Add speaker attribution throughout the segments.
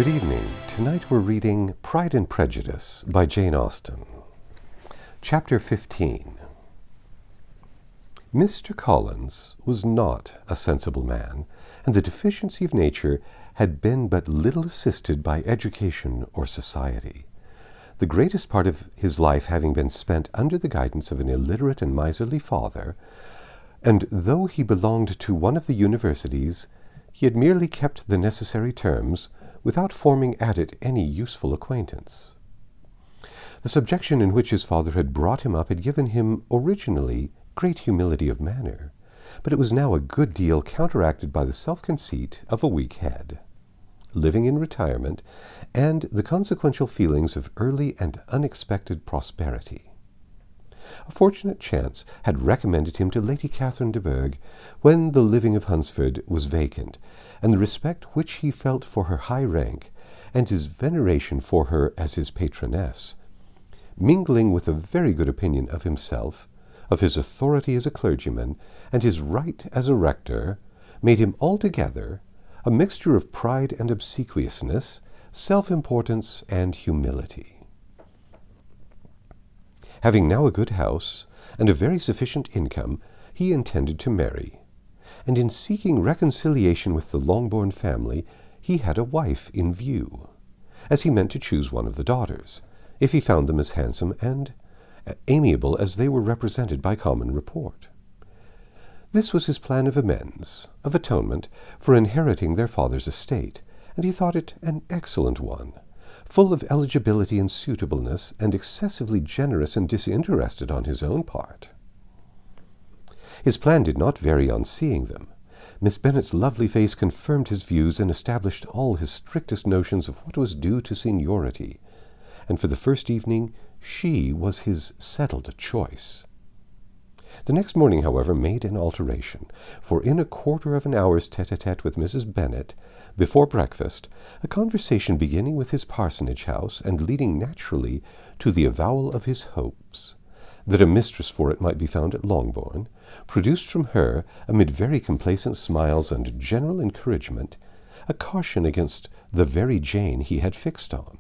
Speaker 1: Good evening. Tonight we're reading Pride and Prejudice by Jane Austen. Chapter 15. Mr. Collins was not a sensible man, and the deficiency of nature had been but little assisted by education or society. The greatest part of his life having been spent under the guidance of an illiterate and miserly father, and though he belonged to one of the universities, he had merely kept the necessary terms, without forming at it any useful acquaintance. The subjection in which his father had brought him up had given him originally great humility of manner, but it was now a good deal counteracted by the self-conceit of a weak head. Living in retirement, and the consequential feelings of early and unexpected prosperity. A fortunate chance had recommended him to Lady Catherine de Bourgh when the living of Hunsford was vacant, and the respect which he felt for her high rank, and his veneration for her as his patroness, mingling with a very good opinion of himself, of his authority as a clergyman, and his right as a rector, made him altogether a mixture of pride and obsequiousness, self-importance and humility. Having now a good house and a very sufficient income, he intended to marry, and in seeking reconciliation with the Longbourn family, he had a wife in view, as he meant to choose one of the daughters, if he found them as handsome and amiable as they were represented by common report. This was his plan of amends, of atonement, for inheriting their father's estate, and he thought it an excellent one, full of eligibility and suitableness, and excessively generous and disinterested on his own part. His plan did not vary on seeing them. Miss Bennet's lovely face confirmed his views and established all his strictest notions of what was due to seniority, and for the first evening she was his settled choice. The next morning, however, made an alteration, for in a quarter of an hour's tete-a-tete with Mrs. Bennet, before breakfast, a conversation beginning with his parsonage house, and leading naturally to the avowal of his hopes, that a mistress for it might be found at Longbourn, produced from her, amid very complacent smiles and general encouragement, a caution against the very Jane he had fixed on.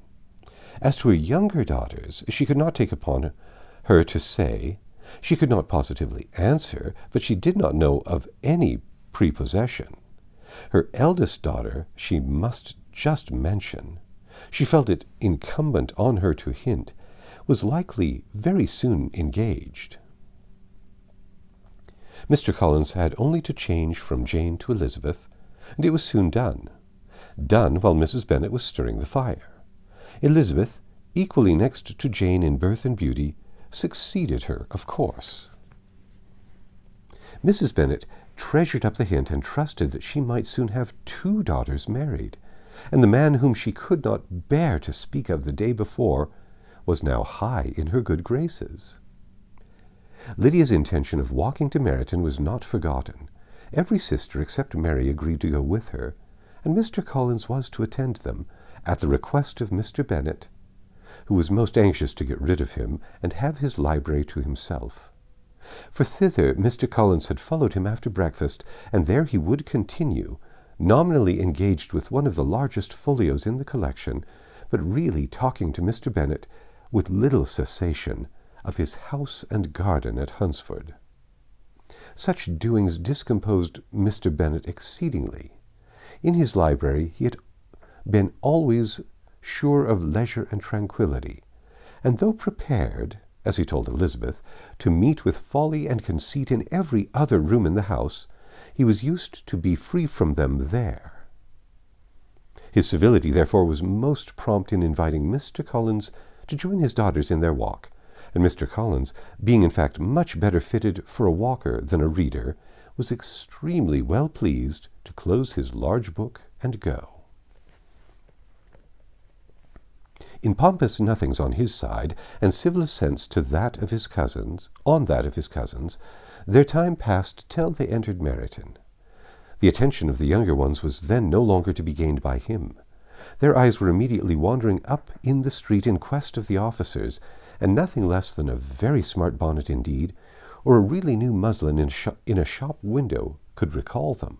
Speaker 1: As to her younger daughters, she could not take upon her to say, she could not positively answer, but she did not know of any prepossession. Her eldest daughter she must just mention. She felt it incumbent on her to hint, was likely very soon engaged. Mr. Collins had only to change from Jane to Elizabeth, and it was soon done. Done while Mrs. Bennet was stirring the fire. Elizabeth, equally next to Jane in birth and beauty, succeeded her, of course. Mrs. Bennet treasured up the hint and trusted that she might soon have 2 daughters married, and the man whom she could not bear to speak of the day before was now high in her good graces. Lydia's intention of walking to Meryton was not forgotten. Every sister except Mary agreed to go with her, and Mr. Collins was to attend them, at the request of Mr. Bennet, who was most anxious to get rid of him and have his library to himself. For thither Mr. Collins had followed him after breakfast, and there he would continue, nominally engaged with one of the largest folios in the collection, but really talking to Mr. Bennet with little cessation of his house and garden at Hunsford. Such doings discomposed Mr. Bennet exceedingly. In his library he had been always sure of leisure and tranquillity, and though prepared, as he told Elizabeth, to meet with folly and conceit in every other room in the house, he was used to be free from them there. His civility, therefore, was most prompt in inviting Mr. Collins to join his daughters in their walk, and Mr. Collins, being in fact much better fitted for a walker than a reader, was extremely well pleased to close his large book and go. In pompous nothings on his side, and civil assents on that of his cousins, their time passed till they entered Meryton. The attention of the younger ones was then no longer to be gained by him. Their eyes were immediately wandering up in the street in quest of the officers, and nothing less than a very smart bonnet indeed, or a really new muslin in a shop window, could recall them.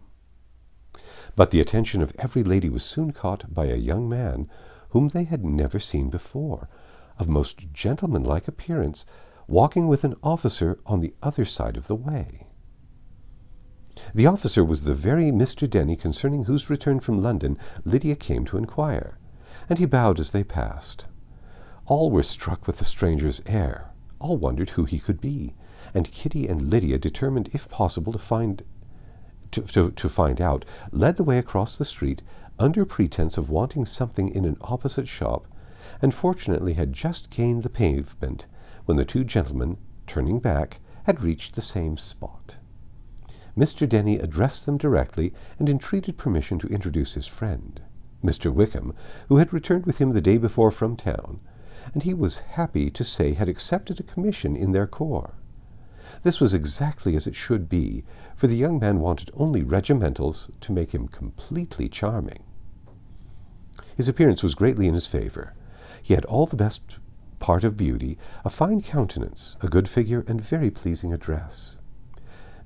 Speaker 1: But the attention of every lady was soon caught by a young man whom they had never seen before, of most gentlemanlike appearance, walking with an officer on the other side of the way. The officer was the very Mr. Denny concerning whose return from London Lydia came to inquire, and he bowed as they passed. All were struck with the stranger's air, all wondered who he could be, and Kitty and Lydia, determined if possible to find out, led the way across the street under pretense of wanting something in an opposite shop, and fortunately had just gained the pavement when the two gentlemen, turning back, had reached the same spot. Mr. Denny addressed them directly and entreated permission to introduce his friend, Mr. Wickham, who had returned with him the day before from town, and he was happy to say had accepted a commission in their corps. This was exactly as it should be, for the young man wanted only regimentals to make him completely charming. His appearance was greatly in his favor. He had all the best part of beauty, a fine countenance, a good figure, and very pleasing address.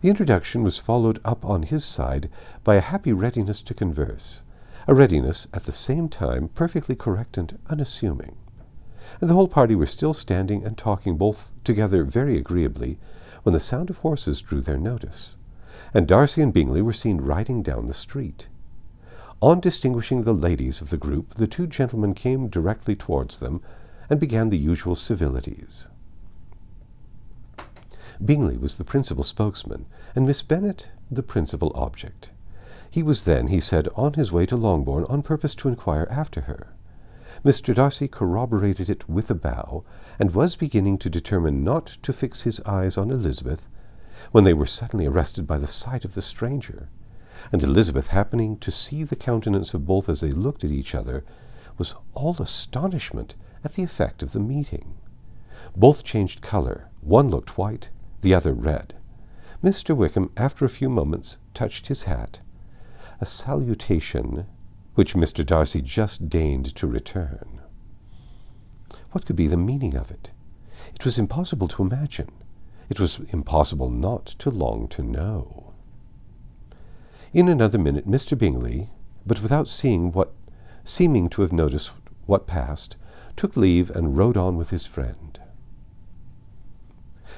Speaker 1: The introduction was followed up on his side by a happy readiness to converse, a readiness at the same time perfectly correct and unassuming. And the whole party were still standing and talking both together very agreeably when the sound of horses drew their notice, and Darcy and Bingley were seen riding down the street. On distinguishing the ladies of the group, the two gentlemen came directly towards them, and began the usual civilities. Bingley was the principal spokesman, and Miss Bennet the principal object. He was then, he said, on his way to Longbourn on purpose to inquire after her. Mr. Darcy corroborated it with a bow, and was beginning to determine not to fix his eyes on Elizabeth, when they were suddenly arrested by the sight of the stranger, and Elizabeth, happening to see the countenance of both as they looked at each other, was all astonishment at the effect of the meeting. Both changed colour. One looked white, the other red. Mr. Wickham, after a few moments, touched his hat, a salutation which Mr. Darcy just deigned to return. What could be the meaning of it? It was impossible to imagine. It was impossible not to long to know. In another minute Mr. Bingley, but without seeming to have noticed what passed, took leave and rode on with his friend.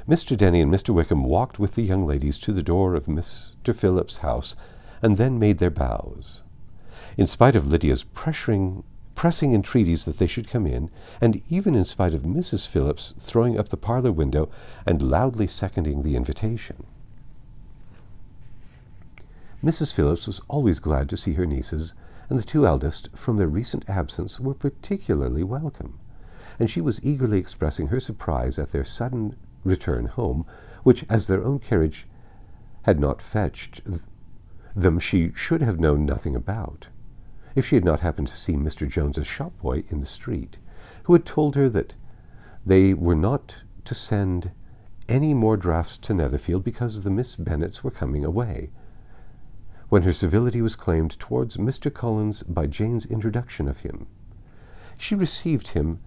Speaker 1: Mr. Denny and Mr. Wickham walked with the young ladies to the door of Mr. Phillips's house, and then made their bows. In spite of Lydia's pressing entreaties that they should come in, and even in spite of Mrs. Phillips throwing up the parlour window and loudly seconding the invitation. Mrs. Phillips was always glad to see her nieces, and the two eldest, from their recent absence, were particularly welcome, and she was eagerly expressing her surprise at their sudden return home, which, as their own carriage had not fetched them, she should have known nothing about, if she had not happened to see Mr. Jones's shop-boy in the street, who had told her that they were not to send any more drafts to Netherfield because the Miss Bennets were coming away, when her civility was claimed towards Mr. Collins by Jane's introduction of him. She received him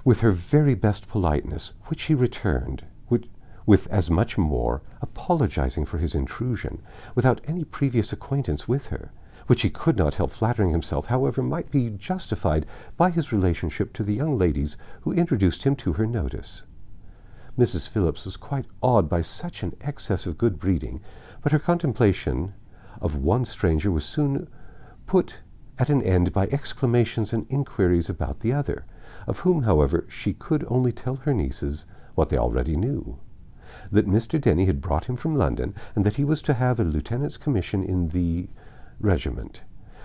Speaker 1: with her very best politeness, which he returned with as much more, apologizing for his intrusion, without any previous acquaintance with her, which he could not help flattering himself, however, might be justified by his relationship to the young ladies who introduced him to her notice. Mrs. Phillips was quite awed by such an excess of good breeding, but her contemplation of one stranger was soon put at an end by exclamations and inquiries about the other, of whom, however, she could only tell her nieces what they already knew, that Mr. Denny had brought him from London, and that he was to have a lieutenant's commission in the regiment.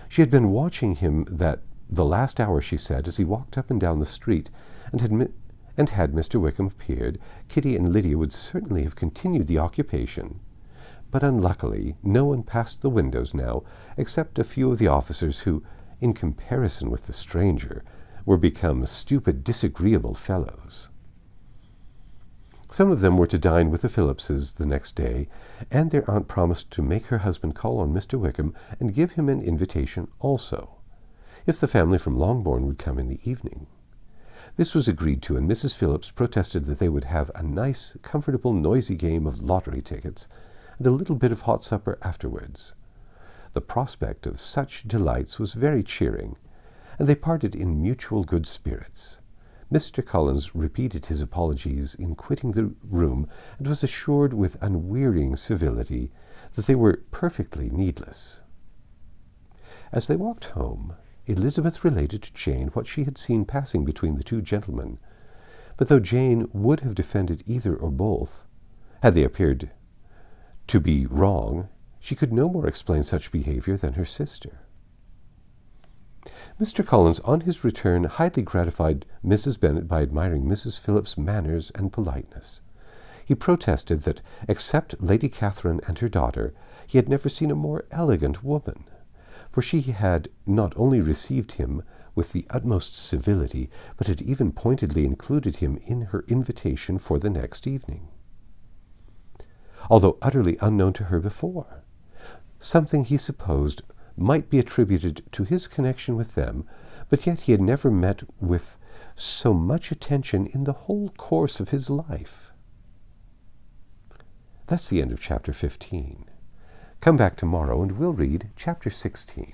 Speaker 1: She had been watching him the last hour, she said, as he walked up and down the street, and had Mr. Wickham appeared, Kitty and Lydia would certainly have continued the occupation. But unluckily no one passed the windows now, except a few of the officers who, in comparison with the stranger, were become stupid, disagreeable fellows. Some of them were to dine with the Phillipses the next day, and their aunt promised to make her husband call on Mr. Wickham and give him an invitation also, if the family from Longbourn would come in the evening. This was agreed to, and Mrs. Phillips protested that they would have a nice, comfortable, noisy game of lottery tickets, and a little bit of hot supper afterwards. The prospect of such delights was very cheering, and they parted in mutual good spirits. Mr. Collins repeated his apologies in quitting the room, and was assured with unwearying civility that they were perfectly needless. As they walked home, Elizabeth related to Jane what she had seen passing between the two gentlemen, but though Jane would have defended either or both, had they appeared to be wrong, she could no more explain such behavior than her sister. Mr. Collins, on his return, highly gratified Mrs. Bennet by admiring Mrs. Phillips's manners and politeness. He protested that, except Lady Catherine and her daughter, he had never seen a more elegant woman, for she had not only received him with the utmost civility, but had even pointedly included him in her invitation for the next evening, although utterly unknown to her before. Something, he supposed, might be attributed to his connection with them, but yet he had never met with so much attention in the whole course of his life. That's the end of chapter 15. Come back tomorrow and we'll read chapter 16.